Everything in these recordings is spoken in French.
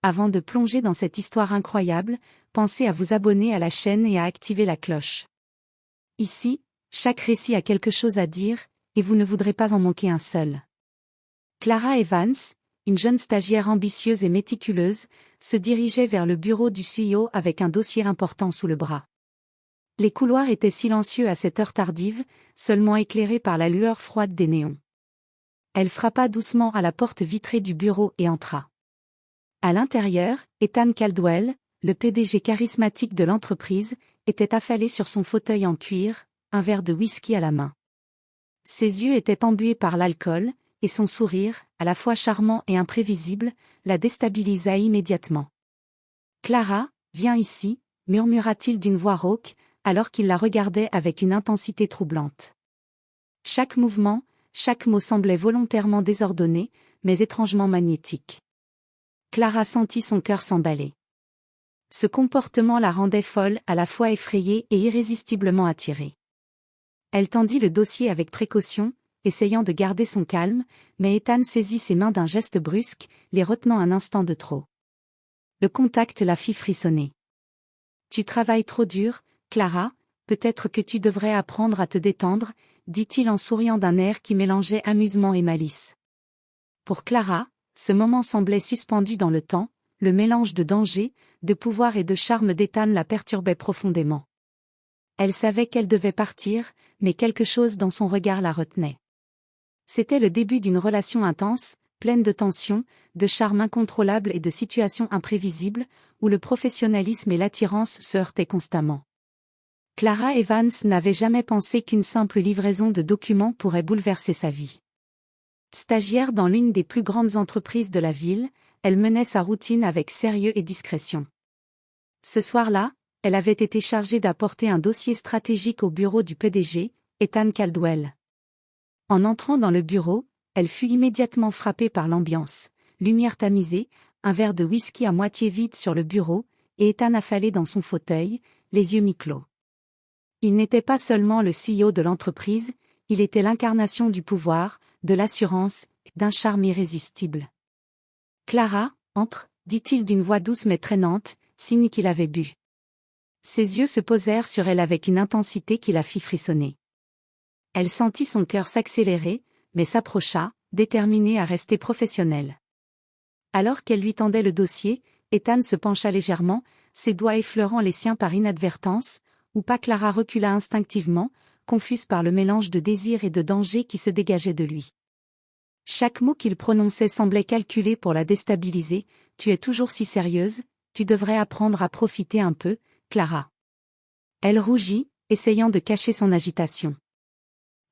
avant de plonger dans cette histoire incroyable, pensez à vous abonner à la chaîne et à activer la cloche. Ici, chaque récit a quelque chose à dire, et vous ne voudrez pas en manquer un seul. Clara Evans, une jeune stagiaire ambitieuse et méticuleuse, se dirigeait vers le bureau du CEO avec un dossier important sous le bras. Les couloirs étaient silencieux à cette heure tardive, seulement éclairés par la lueur froide des néons. Elle frappa doucement à la porte vitrée du bureau et entra. À l'intérieur, Ethan Caldwell, le PDG charismatique de l'entreprise, était affalé sur son fauteuil en cuir, un verre de whisky à la main. Ses yeux étaient embués par l'alcool, et son sourire, à la fois charmant et imprévisible, la déstabilisa immédiatement. « Clara, viens ici », murmura-t-il d'une voix rauque, alors qu'il la regardait avec une intensité troublante. Chaque mouvement, chaque mot semblait volontairement désordonné, mais étrangement magnétique. Clara sentit son cœur s'emballer. Ce comportement la rendait folle, à la fois effrayée et irrésistiblement attirée. Elle tendit le dossier avec précaution, essayant de garder son calme, mais Ethan saisit ses mains d'un geste brusque, les retenant un instant de trop. Le contact la fit frissonner. « Tu travailles trop dur, Clara, peut-être que tu devrais apprendre à te détendre, » dit-il en souriant d'un air qui mélangeait amusement et malice. Pour Clara, ce moment semblait suspendu dans le temps, le mélange de danger, de pouvoir et de charme d'Ethan la perturbait profondément. Elle savait qu'elle devait partir, mais quelque chose dans son regard la retenait. C'était le début d'une relation intense, pleine de tensions, de charme incontrôlable et de situations imprévisibles, où le professionnalisme et l'attirance se heurtaient constamment. Clara Evans n'avait jamais pensé qu'une simple livraison de documents pourrait bouleverser sa vie. Stagiaire dans l'une des plus grandes entreprises de la ville, elle menait sa routine avec sérieux et discrétion. Ce soir-là, elle avait été chargée d'apporter un dossier stratégique au bureau du PDG, Ethan Caldwell. En entrant dans le bureau, elle fut immédiatement frappée par l'ambiance, lumière tamisée, un verre de whisky à moitié vide sur le bureau, et Ethan affalé dans son fauteuil, les yeux mi-clos. Il n'était pas seulement le CEO de l'entreprise, il était l'incarnation du pouvoir, de l'assurance, d'un charme irrésistible. « Clara, entre », dit-il d'une voix douce mais traînante, signe qu'il avait bu. Ses yeux se posèrent sur elle avec une intensité qui la fit frissonner. Elle sentit son cœur s'accélérer, mais s'approcha, déterminée à rester professionnelle. Alors qu'elle lui tendait le dossier, Ethan se pencha légèrement, ses doigts effleurant les siens par inadvertance, ou pas. Clara recula instinctivement, confuse par le mélange de désir et de danger qui se dégageait de lui. Chaque mot qu'il prononçait semblait calculé pour la déstabiliser. « Tu es toujours si sérieuse, tu devrais apprendre à profiter un peu, Clara. » Elle rougit, essayant de cacher son agitation.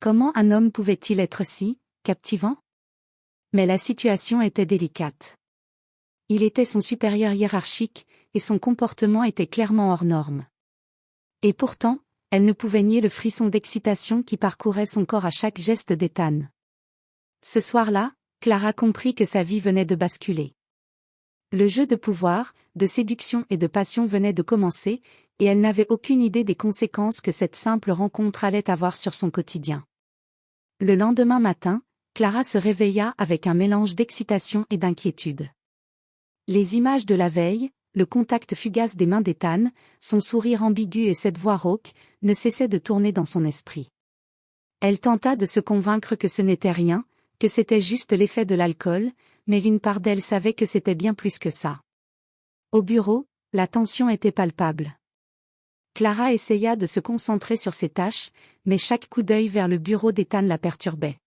Comment un homme pouvait-il être si captivant? Mais la situation était délicate. Il était son supérieur hiérarchique, et son comportement était clairement hors norme. Et pourtant, elle ne pouvait nier le frisson d'excitation qui parcourait son corps à chaque geste d'Ethan. Ce soir-là, Clara comprit que sa vie venait de basculer. Le jeu de pouvoir, de séduction et de passion venait de commencer, et elle n'avait aucune idée des conséquences que cette simple rencontre allait avoir sur son quotidien. Le lendemain matin, Clara se réveilla avec un mélange d'excitation et d'inquiétude. Les images de la veille, le contact fugace des mains d'Ethan, son sourire ambigu et cette voix rauque, ne cessaient de tourner dans son esprit. Elle tenta de se convaincre que ce n'était rien, que c'était juste l'effet de l'alcool, mais une part d'elle savait que c'était bien plus que ça. Au bureau, la tension était palpable. Clara essaya de se concentrer sur ses tâches, mais chaque coup d'œil vers le bureau d'Ethan la perturbait.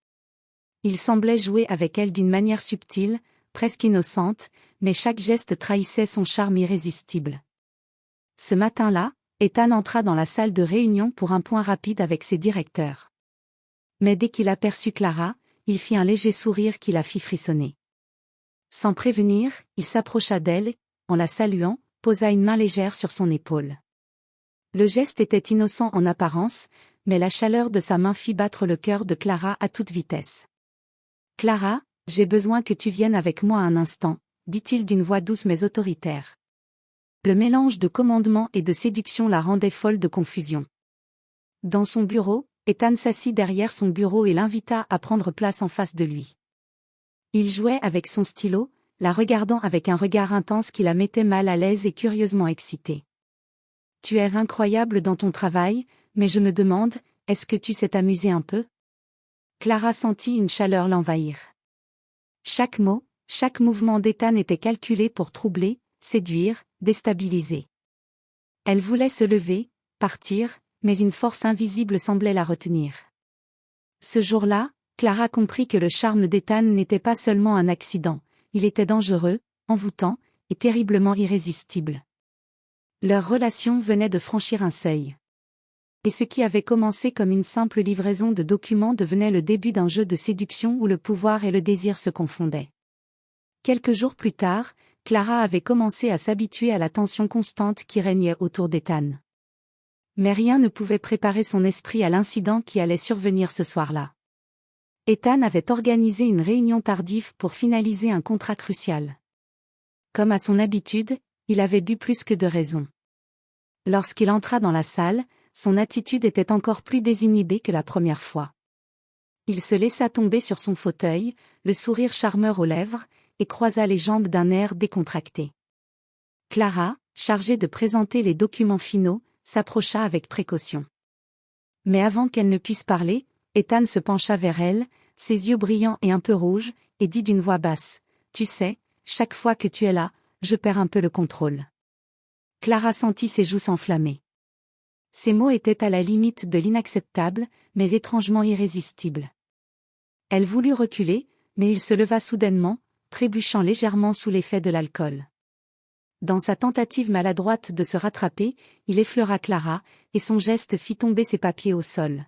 Il semblait jouer avec elle d'une manière subtile, presque innocente, mais chaque geste trahissait son charme irrésistible. Ce matin-là, Ethan entra dans la salle de réunion pour un point rapide avec ses directeurs. Mais dès qu'il aperçut Clara, il fit un léger sourire qui la fit frissonner. Sans prévenir, il s'approcha d'elle, en la saluant, posa une main légère sur son épaule. Le geste était innocent en apparence, mais la chaleur de sa main fit battre le cœur de Clara à toute vitesse. « Clara, j'ai besoin que tu viennes avec moi un instant, » dit-il d'une voix douce mais autoritaire. Le mélange de commandement et de séduction la rendait folle de confusion. Dans son bureau, Ethan s'assit derrière son bureau et l'invita à prendre place en face de lui. Il jouait avec son stylo, la regardant avec un regard intense qui la mettait mal à l'aise et curieusement excitée. « Tu es incroyable dans ton travail, mais je me demande, est-ce que tu sais t'amuser un peu ?» Clara sentit une chaleur l'envahir. Chaque mot, chaque mouvement d'Ethan était calculé pour troubler, séduire, déstabiliser. Elle voulait se lever, partir, mais une force invisible semblait la retenir. Ce jour-là, Clara comprit que le charme d'Ethan n'était pas seulement un accident, il était dangereux, envoûtant, et terriblement irrésistible. Leur relation venait de franchir un seuil. Et ce qui avait commencé comme une simple livraison de documents devenait le début d'un jeu de séduction où le pouvoir et le désir se confondaient. Quelques jours plus tard, Clara avait commencé à s'habituer à la tension constante qui régnait autour d'Ethan. Mais rien ne pouvait préparer son esprit à l'incident qui allait survenir ce soir-là. Ethan avait organisé une réunion tardive pour finaliser un contrat crucial. Comme à son habitude, il avait bu plus que de raison. Lorsqu'il entra dans la salle, son attitude était encore plus désinhibée que la première fois. Il se laissa tomber sur son fauteuil, le sourire charmeur aux lèvres, et croisa les jambes d'un air décontracté. Clara, chargée de présenter les documents finaux, s'approcha avec précaution. Mais avant qu'elle ne puisse parler, Ethan se pencha vers elle, ses yeux brillants et un peu rouges, et dit d'une voix basse, « Tu sais, chaque fois que tu es là, je perds un peu le contrôle. » Clara sentit ses joues s'enflammer. Ces mots étaient à la limite de l'inacceptable, mais étrangement irrésistibles. Elle voulut reculer, mais il se leva soudainement, trébuchant légèrement sous l'effet de l'alcool. Dans sa tentative maladroite de se rattraper, il effleura Clara, et son geste fit tomber ses papiers au sol.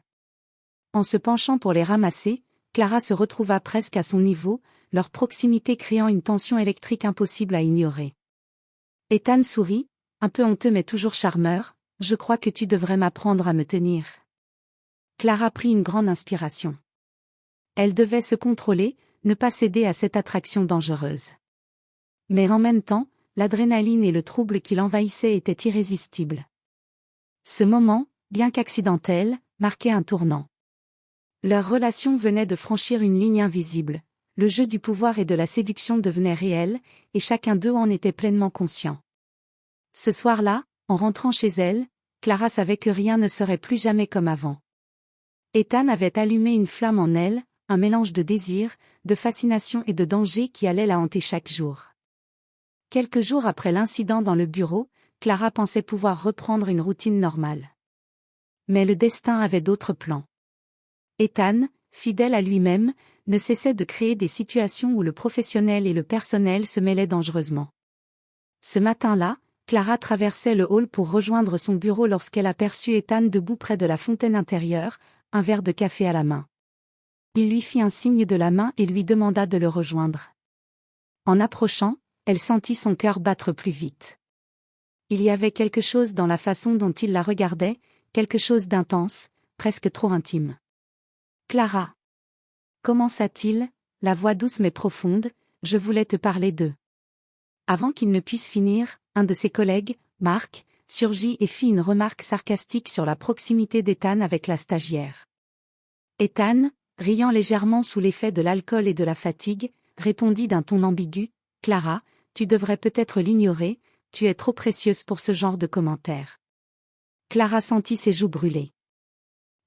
En se penchant pour les ramasser, Clara se retrouva presque à son niveau, leur proximité créant une tension électrique impossible à ignorer. Ethan sourit, un peu honteux mais toujours charmeur, « Je crois que tu devrais m'apprendre à me tenir. » Clara prit une grande inspiration. Elle devait se contrôler, ne pas céder à cette attraction dangereuse. Mais en même temps, l'adrénaline et le trouble qui l'envahissait étaient irrésistibles. Ce moment, bien qu'accidentel, marquait un tournant. Leur relation venait de franchir une ligne invisible, le jeu du pouvoir et de la séduction devenait réel, et chacun d'eux en était pleinement conscient. Ce soir-là, en rentrant chez elle, Clara savait que rien ne serait plus jamais comme avant. Ethan avait allumé une flamme en elle, un mélange de désir, de fascination et de danger qui allait la hanter chaque jour. Quelques jours après l'incident dans le bureau, Clara pensait pouvoir reprendre une routine normale. Mais le destin avait d'autres plans. Ethan, fidèle à lui-même, ne cessait de créer des situations où le professionnel et le personnel se mêlaient dangereusement. Ce matin-là, Clara traversait le hall pour rejoindre son bureau lorsqu'elle aperçut Ethan debout près de la fontaine intérieure, un verre de café à la main. Il lui fit un signe de la main et lui demanda de le rejoindre. En approchant, elle sentit son cœur battre plus vite. Il y avait quelque chose dans la façon dont il la regardait, quelque chose d'intense, presque trop intime. « Clara !» commença-t-il, la voix douce mais profonde, « Je voulais te parler d'eux. » Avant qu'il ne puisse finir, un de ses collègues, Marc, surgit et fit une remarque sarcastique sur la proximité d'Ethan avec la stagiaire. Ethan, riant légèrement sous l'effet de l'alcool et de la fatigue, répondit d'un ton ambigu, « Clara, tu devrais peut-être l'ignorer, tu es trop précieuse pour ce genre de commentaires. » Clara sentit ses joues brûler.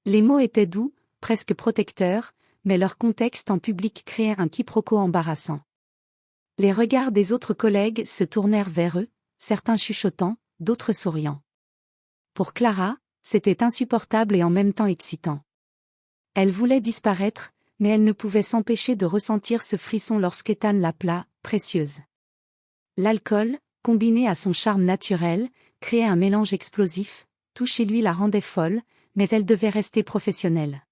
Les mots étaient doux, presque protecteurs, mais leur contexte en public créait un quiproquo embarrassant. Les regards des autres collègues se tournèrent vers eux, certains chuchotant, d'autres souriant. Pour Clara, c'était insupportable et en même temps excitant. Elle voulait disparaître, mais elle ne pouvait s'empêcher de ressentir ce frisson lorsqu'Ethan l'appela « précieuse ». L'alcool, combiné à son charme naturel, créait un mélange explosif, tout chez lui la rendait folle, mais elle devait rester professionnelle.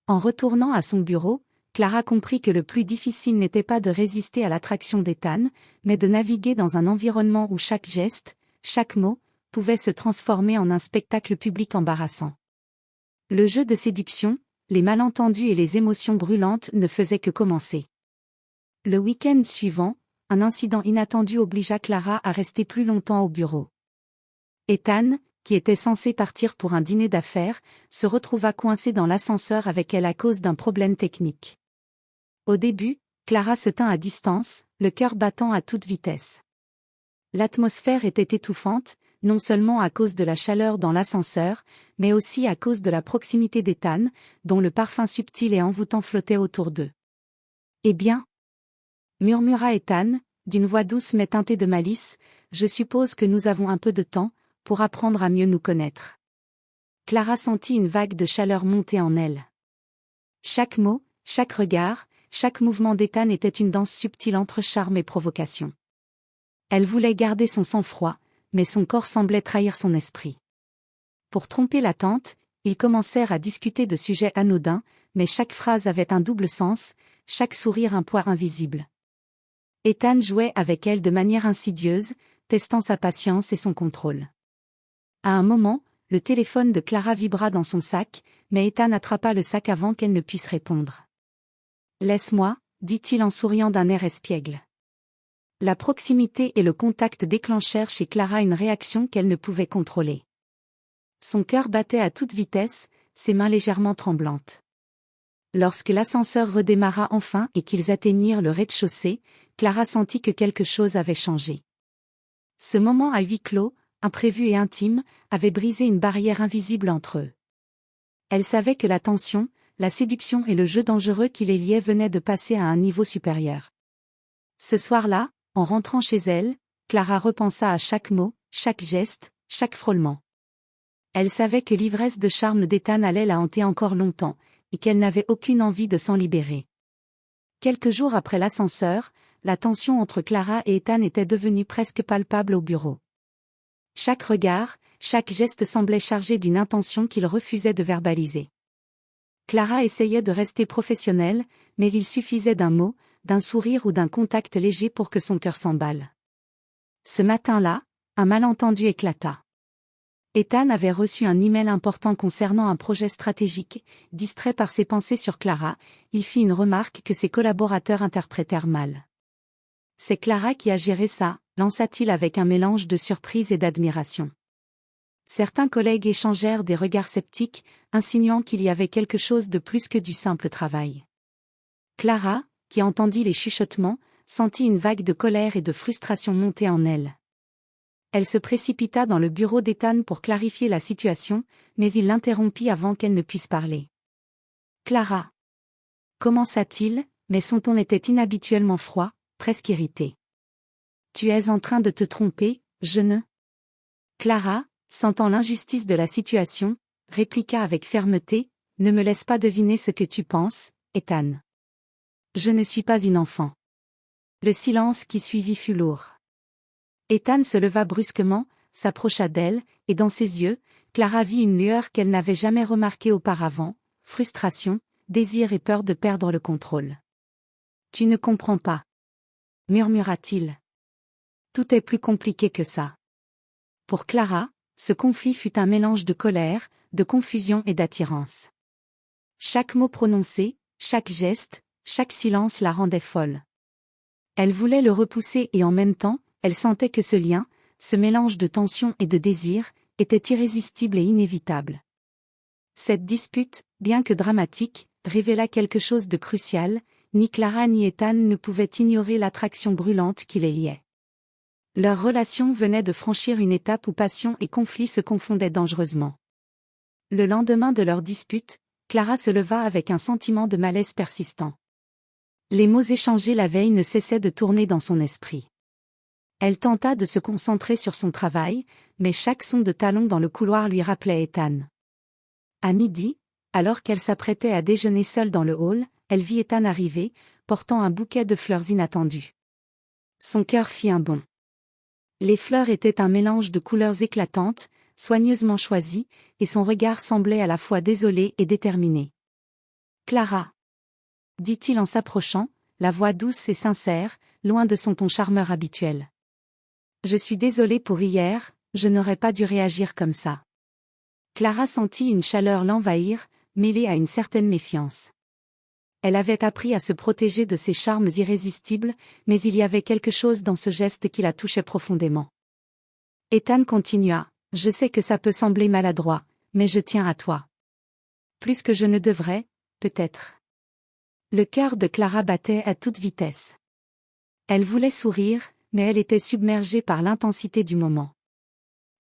En retournant à son bureau, Clara comprit que le plus difficile n'était pas de résister à l'attraction d'Ethan, mais de naviguer dans un environnement où chaque geste, chaque mot, pouvait se transformer en un spectacle public embarrassant. Le jeu de séduction, les malentendus et les émotions brûlantes ne faisaient que commencer. Le week-end suivant, un incident inattendu obligea Clara à rester plus longtemps au bureau. Ethan, qui était censé partir pour un dîner d'affaires, se retrouva coincé dans l'ascenseur avec elle à cause d'un problème technique. Au début, Clara se tint à distance, le cœur battant à toute vitesse. L'atmosphère était étouffante, non seulement à cause de la chaleur dans l'ascenseur, mais aussi à cause de la proximité d'Ethan, dont le parfum subtil et envoûtant flottait autour d'eux. « Eh bien ?» murmura Ethan, d'une voix douce mais teintée de malice, « je suppose que nous avons un peu de temps, pour apprendre à mieux nous connaître. » Clara sentit une vague de chaleur monter en elle. Chaque mot, chaque regard, chaque mouvement d'Ethan était une danse subtile entre charme et provocation. Elle voulait garder son sang-froid, mais son corps semblait trahir son esprit. Pour tromper la tante, ils commencèrent à discuter de sujets anodins, mais chaque phrase avait un double sens, chaque sourire un poids invisible. Ethan jouait avec elle de manière insidieuse, testant sa patience et son contrôle. À un moment, le téléphone de Clara vibra dans son sac, mais Ethan attrapa le sac avant qu'elle ne puisse répondre. « Laisse-moi, dit-il en souriant d'un air espiègle. La proximité et le contact déclenchèrent chez Clara une réaction qu'elle ne pouvait contrôler. Son cœur battait à toute vitesse, ses mains légèrement tremblantes. Lorsque l'ascenseur redémarra enfin et qu'ils atteignirent le rez-de-chaussée, Clara sentit que quelque chose avait changé. Ce moment à huis clos, imprévu et intime, avait brisé une barrière invisible entre eux. Elle savait que la tension, la séduction et le jeu dangereux qui les liaient venaient de passer à un niveau supérieur. Ce soir-là, en rentrant chez elle, Clara repensa à chaque mot, chaque geste, chaque frôlement. Elle savait que l'ivresse de charme d'Ethan allait la hanter encore longtemps, et qu'elle n'avait aucune envie de s'en libérer. Quelques jours après l'ascenseur, la tension entre Clara et Ethan était devenue presque palpable au bureau. Chaque regard, chaque geste semblait chargé d'une intention qu'il refusait de verbaliser. Clara essayait de rester professionnelle, mais il suffisait d'un mot, d'un sourire ou d'un contact léger pour que son cœur s'emballe. Ce matin-là, un malentendu éclata. Ethan avait reçu un email important concernant un projet stratégique. Distrait par ses pensées sur Clara, il fit une remarque que ses collaborateurs interprétèrent mal. « C'est Clara qui a géré ça », lança-t-il avec un mélange de surprise et d'admiration. Certains collègues échangèrent des regards sceptiques, insinuant qu'il y avait quelque chose de plus que du simple travail. Clara, qui entendit les chuchotements, sentit une vague de colère et de frustration monter en elle. Elle se précipita dans le bureau d'Ethan pour clarifier la situation, mais il l'interrompit avant qu'elle ne puisse parler. « Clara » commença-t-il, mais son ton était inhabituellement froid, presque irrité. « Tu es en train de te tromper, je ne… » Clara, sentant l'injustice de la situation, répliqua avec fermeté, « Ne me laisse pas deviner ce que tu penses, Ethan. Je ne suis pas une enfant. » Le silence qui suivit fut lourd. Ethan se leva brusquement, s'approcha d'elle, et dans ses yeux, Clara vit une lueur qu'elle n'avait jamais remarquée auparavant, frustration, désir et peur de perdre le contrôle. « Tu ne comprends pas. » murmura-t-il. Tout est plus compliqué que ça. Pour Clara, ce conflit fut un mélange de colère, de confusion et d'attirance. Chaque mot prononcé, chaque geste, chaque silence la rendait folle. Elle voulait le repousser et en même temps, elle sentait que ce lien, ce mélange de tension et de désir, était irrésistible et inévitable. Cette dispute, bien que dramatique, révéla quelque chose de crucial, ni Clara ni Ethan ne pouvaient ignorer l'attraction brûlante qui les liait. Leur relation venait de franchir une étape où passion et conflit se confondaient dangereusement. Le lendemain de leur dispute, Clara se leva avec un sentiment de malaise persistant. Les mots échangés la veille ne cessaient de tourner dans son esprit. Elle tenta de se concentrer sur son travail, mais chaque son de talon dans le couloir lui rappelait Ethan. À midi, alors qu'elle s'apprêtait à déjeuner seule dans le hall, elle vit Ethan arriver, portant un bouquet de fleurs inattendues. Son cœur fit un bond. Les fleurs étaient un mélange de couleurs éclatantes, soigneusement choisies, et son regard semblait à la fois désolé et déterminé. « Clara » dit-il en s'approchant, la voix douce et sincère, loin de son ton charmeur habituel. « Je suis désolée pour hier, je n'aurais pas dû réagir comme ça. » Clara sentit une chaleur l'envahir, mêlée à une certaine méfiance. Elle avait appris à se protéger de ses charmes irrésistibles, mais il y avait quelque chose dans ce geste qui la touchait profondément. Ethan continua, « Je sais que ça peut sembler maladroit, mais je tiens à toi. Plus que je ne devrais, peut-être. » Le cœur de Clara battait à toute vitesse. Elle voulait sourire, mais elle était submergée par l'intensité du moment.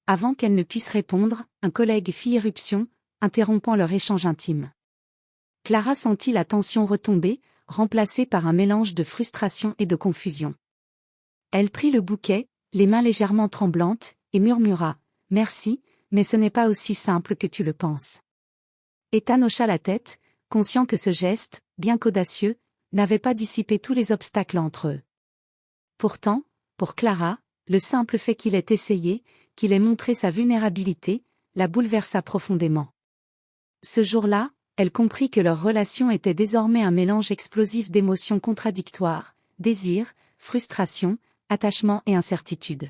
Avant qu'elle ne puisse répondre, un collègue fit irruption, interrompant leur échange intime. Clara sentit la tension retomber, remplacée par un mélange de frustration et de confusion. Elle prit le bouquet, les mains légèrement tremblantes, et murmura « Merci, mais ce n'est pas aussi simple que tu le penses. » Ethan hocha la tête, conscient que ce geste, bien qu'audacieux, n'avait pas dissipé tous les obstacles entre eux. Pourtant, pour Clara, le simple fait qu'il ait essayé, qu'il ait montré sa vulnérabilité, la bouleversa profondément. Ce jour-là, elle comprit que leur relation était désormais un mélange explosif d'émotions contradictoires, désir, frustration, attachement et incertitude.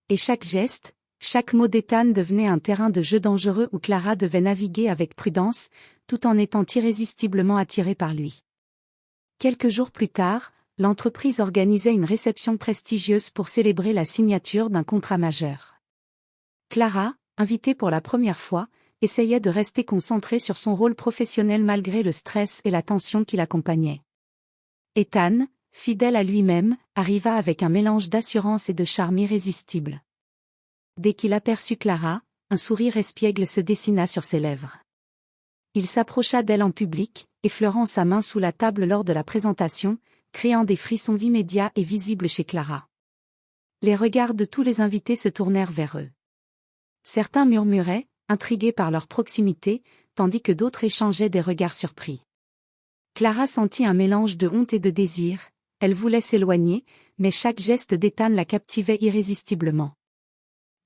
Et chaque geste, chaque mot d'Ethan devenait un terrain de jeu dangereux où Clara devait naviguer avec prudence, tout en étant irrésistiblement attirée par lui. Quelques jours plus tard, l'entreprise organisait une réception prestigieuse pour célébrer la signature d'un contrat majeur. Clara, invitée pour la première fois, essayait de rester concentrée sur son rôle professionnel malgré le stress et la tension qui l'accompagnaient. Ethan, fidèle à lui-même, arriva avec un mélange d'assurance et de charme irrésistible. Dès qu'il aperçut Clara, un sourire espiègle se dessina sur ses lèvres. Il s'approcha d'elle en public, effleurant sa main sous la table lors de la présentation, créant des frissons immédiats et visibles chez Clara. Les regards de tous les invités se tournèrent vers eux. Certains murmuraient, intrigués par leur proximité, tandis que d'autres échangeaient des regards surpris. Clara sentit un mélange de honte et de désir, elle voulait s'éloigner, mais chaque geste d'Ethan la captivait irrésistiblement.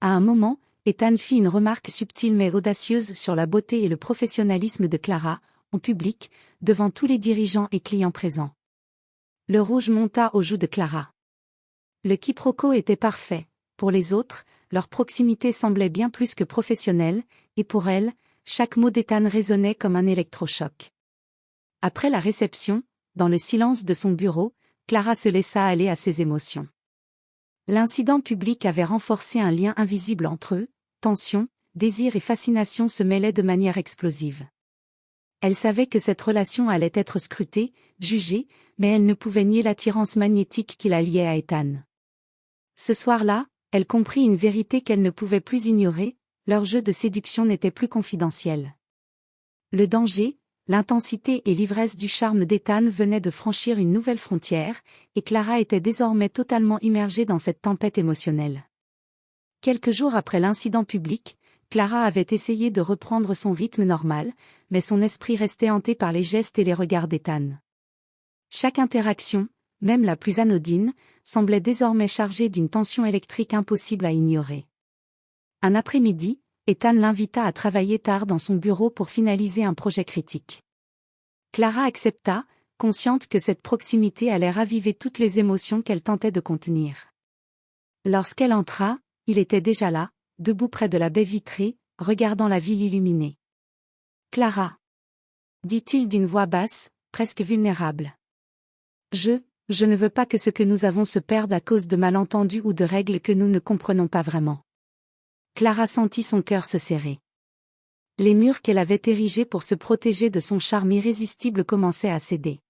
À un moment, Ethan fit une remarque subtile mais audacieuse sur la beauté et le professionnalisme de Clara, en public, devant tous les dirigeants et clients présents. Le rouge monta aux joues de Clara. Le quiproquo était parfait. Pour les autres, leur proximité semblait bien plus que professionnelle, et pour elle, chaque mot d'Ethan résonnait comme un électrochoc. Après la réception, dans le silence de son bureau, Clara se laissa aller à ses émotions. L'incident public avait renforcé un lien invisible entre eux, tension, désir et fascination se mêlaient de manière explosive. Elle savait que cette relation allait être scrutée, jugée, mais elle ne pouvait nier l'attirance magnétique qui la liait à Ethan. Ce soir-là, elle comprit une vérité qu'elle ne pouvait plus ignorer, leur jeu de séduction n'était plus confidentiel. Le danger, l'intensité et l'ivresse du charme d'Ethan venaient de franchir une nouvelle frontière, et Clara était désormais totalement immergée dans cette tempête émotionnelle. Quelques jours après l'incident public, Clara avait essayé de reprendre son rythme normal, mais son esprit restait hanté par les gestes et les regards d'Ethan. Chaque interaction, même la plus anodine, semblait désormais chargée d'une tension électrique impossible à ignorer. Un après-midi, Ethan l'invita à travailler tard dans son bureau pour finaliser un projet critique. Clara accepta, consciente que cette proximité allait raviver toutes les émotions qu'elle tentait de contenir. Lorsqu'elle entra, il était déjà là, debout près de la baie vitrée, regardant la ville illuminée. « Clara !» dit-il d'une voix basse, presque vulnérable. Je ne veux pas que ce que nous avons se perde à cause de malentendus ou de règles que nous ne comprenons pas vraiment. » Clara sentit son cœur se serrer. Les murs qu'elle avait érigés pour se protéger de son charme irrésistible commençaient à céder.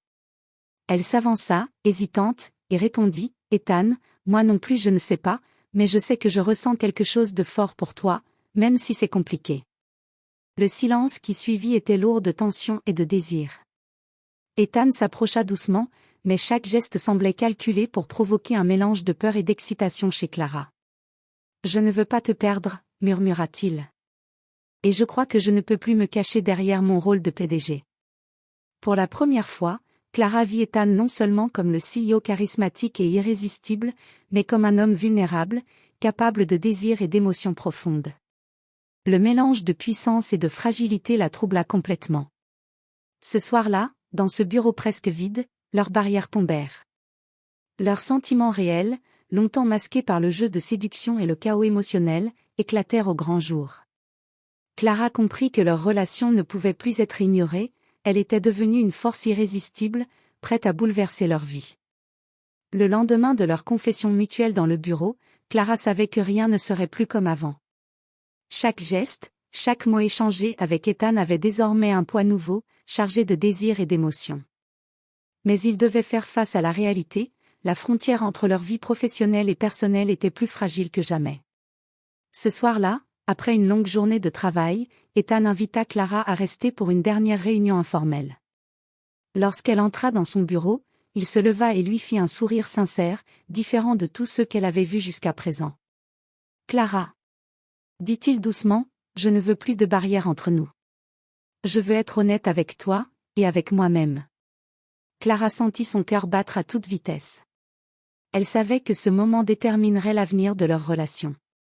Elle s'avança, hésitante, et répondit, « Ethan, moi non plus je ne sais pas, mais je sais que je ressens quelque chose de fort pour toi, même si c'est compliqué. » Le silence qui suivit était lourd de tension et de désir. Ethan s'approcha doucement, mais chaque geste semblait calculé pour provoquer un mélange de peur et d'excitation chez Clara. « Je ne veux pas te perdre, » murmura-t-il. « Et je crois que je ne peux plus me cacher derrière mon rôle de PDG. » Pour la première fois, Clara vit Ethan non seulement comme le CEO charismatique et irrésistible, mais comme un homme vulnérable, capable de désir et d'émotions profondes. Le mélange de puissance et de fragilité la troubla complètement. Ce soir-là, dans ce bureau presque vide, leurs barrières tombèrent. Leurs sentiments réels, longtemps masqués par le jeu de séduction et le chaos émotionnel, éclatèrent au grand jour. Clara comprit que leur relation ne pouvait plus être ignorée, elle était devenue une force irrésistible, prête à bouleverser leur vie. Le lendemain de leur confession mutuelle dans le bureau, Clara savait que rien ne serait plus comme avant. Chaque geste, chaque mot échangé avec Ethan avait désormais un poids nouveau, chargé de désir et d'émotion. Mais il devait faire face à la réalité, la frontière entre leur vie professionnelle et personnelle était plus fragile que jamais. Ce soir-là, après une longue journée de travail, Ethan invita Clara à rester pour une dernière réunion informelle. Lorsqu'elle entra dans son bureau, il se leva et lui fit un sourire sincère, différent de tous ceux qu'elle avait vus jusqu'à présent. « Clara, dit-il doucement, je ne veux plus de barrières entre nous. Je veux être honnête avec toi, et avec moi-même. » Clara sentit son cœur battre à toute vitesse. Elle savait que ce moment déterminerait l'avenir de leur relation.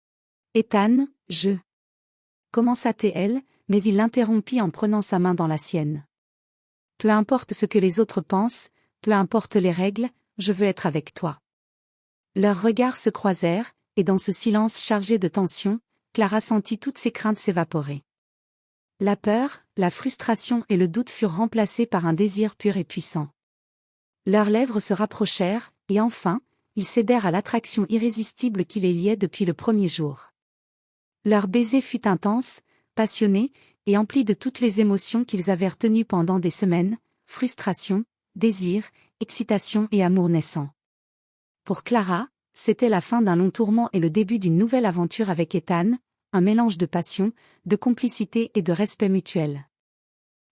« Ethan, je... » commença-t-elle, mais il l'interrompit en prenant sa main dans la sienne. « Peu importe ce que les autres pensent, peu importe les règles, je veux être avec toi. » Leurs regards se croisèrent, et dans ce silence chargé de tension, Clara sentit toutes ses craintes s'évaporer. La peur, la frustration et le doute furent remplacés par un désir pur et puissant. Leurs lèvres se rapprochèrent, et enfin, ils cédèrent à l'attraction irrésistible qui les liait depuis le premier jour. Leur baiser fut intense, passionné, et empli de toutes les émotions qu'ils avaient retenues pendant des semaines, frustration, désir, excitation et amour naissant. Pour Clara, c'était la fin d'un long tourment et le début d'une nouvelle aventure avec Ethan, un mélange de passion, de complicité et de respect mutuel.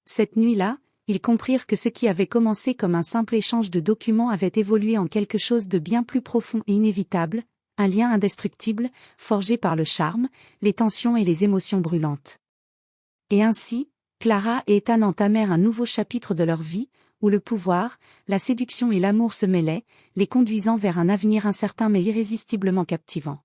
Cette nuit-là, ils comprirent que ce qui avait commencé comme un simple échange de documents avait évolué en quelque chose de bien plus profond et inévitable, un lien indestructible, forgé par le charme, les tensions et les émotions brûlantes. Et ainsi, Clara et Ethan entamèrent un nouveau chapitre de leur vie, où le pouvoir, la séduction et l'amour se mêlaient, les conduisant vers un avenir incertain mais irrésistiblement captivant.